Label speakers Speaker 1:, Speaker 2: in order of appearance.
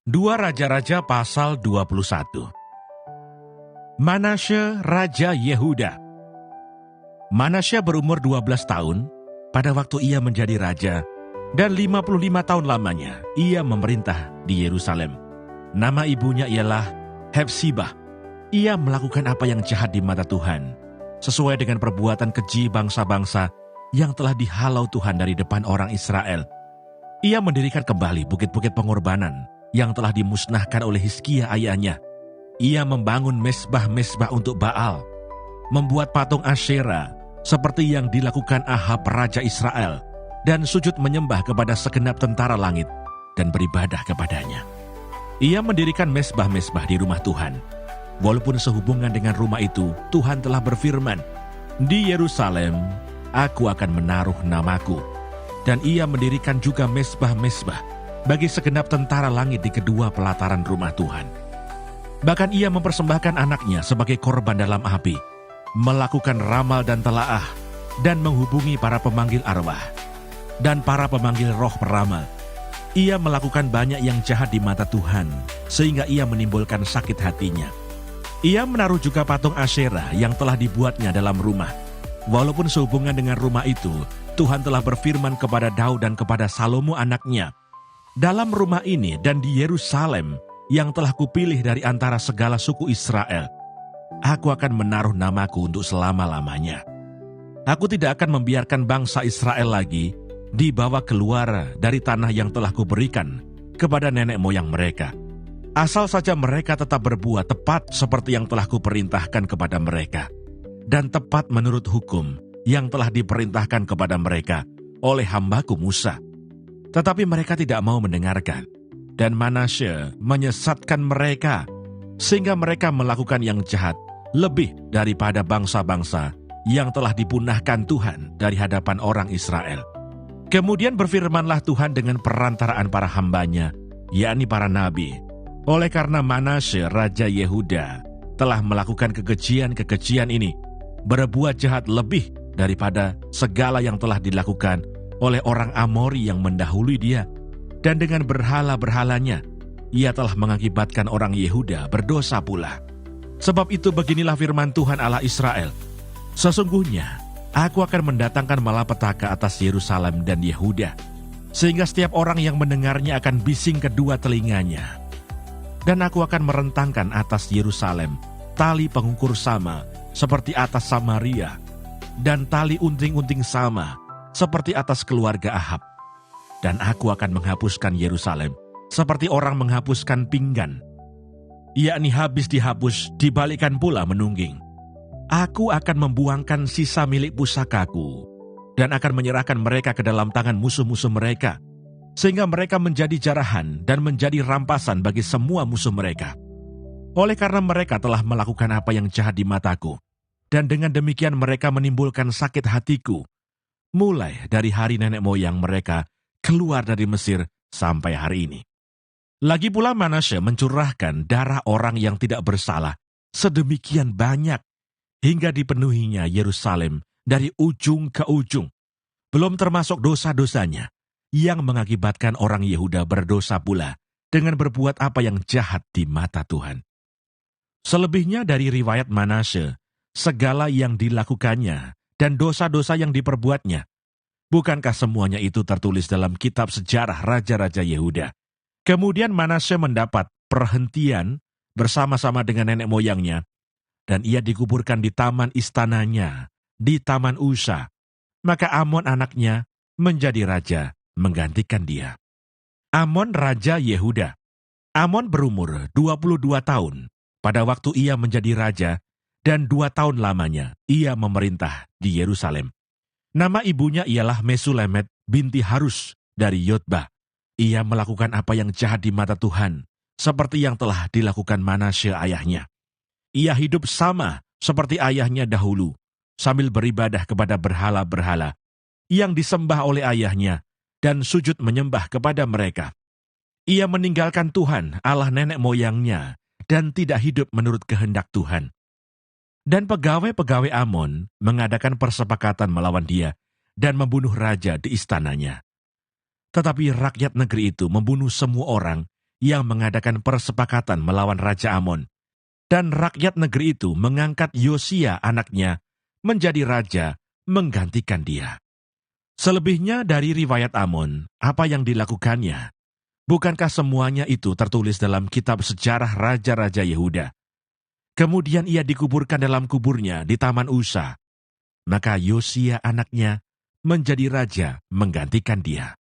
Speaker 1: 2 Raja-Raja pasal 21. Manasye Raja Yehuda. Manasye berumur 12 tahun pada waktu ia menjadi raja, dan 55 tahun lamanya ia memerintah di Yerusalem. Nama ibunya ialah Hepsibah. Ia melakukan apa yang jahat di mata Tuhan, sesuai dengan perbuatan keji bangsa-bangsa yang telah dihalau Tuhan dari depan orang Israel. Ia mendirikan kembali bukit-bukit pengorbanan yang telah dimusnahkan oleh Hizkia ayahnya. Ia membangun mesbah-mesbah untuk Baal, membuat patung Asyera seperti yang dilakukan Ahab Raja Israel, dan sujud menyembah kepada segenap tentara langit dan beribadah kepadanya. Ia mendirikan mesbah-mesbah di rumah Tuhan. Walaupun sehubungan dengan rumah itu, Tuhan telah berfirman, "Di Yerusalem, aku akan menaruh namaku." Dan ia mendirikan juga mesbah-mesbah bagi segenap tentara langit di kedua pelataran rumah Tuhan. Bahkan ia mempersembahkan anaknya sebagai korban dalam api, melakukan ramal dan telaah, dan menghubungi para pemanggil arwah dan para pemanggil roh peramal. Ia melakukan banyak yang jahat di mata Tuhan, sehingga ia menimbulkan sakit hatinya. Ia menaruh juga patung Asyera yang telah dibuatnya dalam rumah. Walaupun sehubungan dengan rumah itu, Tuhan telah berfirman kepada Daud dan kepada Salomo anaknya, "Dalam rumah ini dan di Yerusalem yang telah kupilih dari antara segala suku Israel, aku akan menaruh namaku untuk selama-lamanya. Aku tidak akan membiarkan bangsa Israel lagi dibawa keluar dari tanah yang telah kuberikan kepada nenek moyang mereka. Asal saja mereka tetap berbuat tepat seperti yang telah kuperintahkan kepada mereka, dan tepat menurut hukum yang telah diperintahkan kepada mereka oleh hambaku Musa." Tetapi mereka tidak mau mendengarkan, dan Manasye menyesatkan mereka, sehingga mereka melakukan yang jahat lebih daripada bangsa-bangsa yang telah dipunahkan Tuhan dari hadapan orang Israel. Kemudian berfirmanlah Tuhan dengan perantaraan para hambanya, yakni para nabi, oleh karena Manasye Raja Yehuda telah melakukan kekejian-kekejian ini, berbuat jahat lebih daripada segala yang telah dilakukan oleh orang Amori yang mendahului dia, dan dengan berhala-berhalanya ia telah mengakibatkan orang Yehuda berdosa pula. Sebab itu beginilah firman Tuhan Allah Israel, "Sesungguhnya aku akan mendatangkan malapetaka atas Yerusalem dan Yehuda, sehingga setiap orang yang mendengarnya akan bising kedua telinganya. Dan aku akan merentangkan atas Yerusalem tali pengukur sama seperti atas Samaria, dan tali unting-unting sama seperti atas keluarga Ahab. Dan aku akan menghapuskan Yerusalem seperti orang menghapuskan pinggan, yakni habis dihapus, dibalikkan pula menungging. Aku akan membuangkan sisa milik pusakaku, dan akan menyerahkan mereka ke dalam tangan musuh-musuh mereka, sehingga mereka menjadi jarahan dan menjadi rampasan bagi semua musuh mereka. Oleh karena mereka telah melakukan apa yang jahat di mataku, dan dengan demikian mereka menimbulkan sakit hatiku, mulai dari hari nenek moyang mereka keluar dari Mesir sampai hari ini. Lagi pula Manasye mencurahkan darah orang yang tidak bersalah sedemikian banyak, hingga dipenuhinya Yerusalem dari ujung ke ujung. Belum termasuk dosa-dosanya yang mengakibatkan orang Yehuda berdosa pula dengan berbuat apa yang jahat di mata Tuhan. Selebihnya dari riwayat Manasye, segala yang dilakukannya dan dosa-dosa yang diperbuatnya, bukankah semuanya itu tertulis dalam kitab sejarah Raja-Raja Yehuda? Kemudian Manasye mendapat perhentian bersama-sama dengan nenek moyangnya, dan ia dikuburkan di taman istananya, di Taman Usa. Maka Amon anaknya menjadi raja menggantikan dia. Amon Raja Yehuda. Amon berumur 22 tahun pada waktu ia menjadi raja, dan 2 tahun lamanya ia memerintah di Yerusalem. Nama ibunya ialah Mesulemet binti Harus dari Yotbah. Ia melakukan apa yang jahat di mata Tuhan, seperti yang telah dilakukan Manasye ayahnya. Ia hidup sama seperti ayahnya dahulu, sambil beribadah kepada berhala-berhala yang disembah oleh ayahnya, dan sujud menyembah kepada mereka. Ia meninggalkan Tuhan, Allah nenek moyangnya, dan tidak hidup menurut kehendak Tuhan. Dan pegawai-pegawai Amon mengadakan persepakatan melawan dia dan membunuh raja di istananya. Tetapi rakyat negeri itu membunuh semua orang yang mengadakan persepakatan melawan Raja Amon, dan rakyat negeri itu mengangkat Yosia anaknya menjadi raja menggantikan dia. Selebihnya dari riwayat Amon, apa yang dilakukannya, bukankah semuanya itu tertulis dalam kitab sejarah Raja-Raja Yehuda? Kemudian ia dikuburkan dalam kuburnya di Taman Usa. Maka Yosia anaknya menjadi raja menggantikan dia.